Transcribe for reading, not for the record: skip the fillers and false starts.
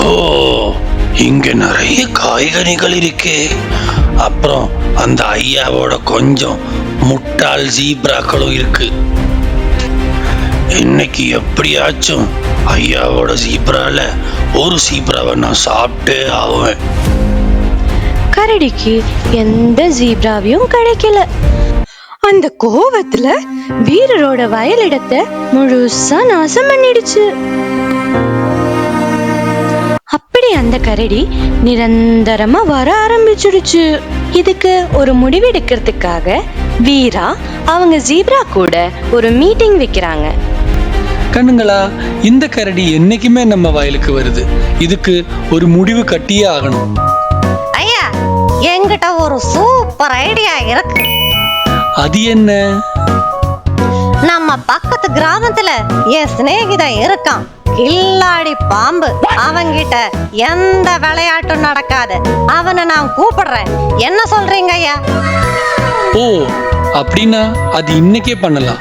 ஓ, இங்க நிறைய காய்கனிகள் இருக்கே. அப்புறம் அந்த ஐயாவோட கொஞ்சம் முட்டாள் ஜீப்ராக்களும் இருக்கு. இன்னைக்கு எப்படியாச்சும் ஐயாவோட ஜீப்ரால ஒரு ஜீப்ராவை நான் சாப்பிட்டே ஆவேன். கரடிக்கு எந்த ஜீப்ராவையும் கிடைக்கல. அந்த கோவத்துல வீரரோட வயலிடத்தை முழுசா நாசம் பண்ணிடுச்சு. அப்படி அந்த கரடி நிரந்தரமா வர ஆரம்பிச்சிடுச்சு. இதுக்கு ஒரு முடிவெடுக்கிறதுக்காக வீரா அவங்க ஜீப்ரா கூட ஒரு மீட்டிங் வைக்கிறாங்க. கண்ணுங்களா, இந்த கரடி என்னைக்குமே நம்ம வயலுக்கு வருது. இதுக்கு ஒரு முடிவு கட்டியே ஆகணும். ஐயா, என்கிட்ட ஒரு சூப்பர் ஐடியா இருக்கு. அது என்ன? நம்ம பக்கத்து கிராமத்துல என் சிநேகிதன் இருக்கான், கில்லாடி பாம்பு. அவங்கிட்ட எந்த விளையாட்டும் நடக்காது. அவனை நான் கூப்பிடுறேன். என்ன சொல்றீங்க ஐயா? ஓ, அப்படின்னா அது இன்னைக்கே பண்ணலாம்.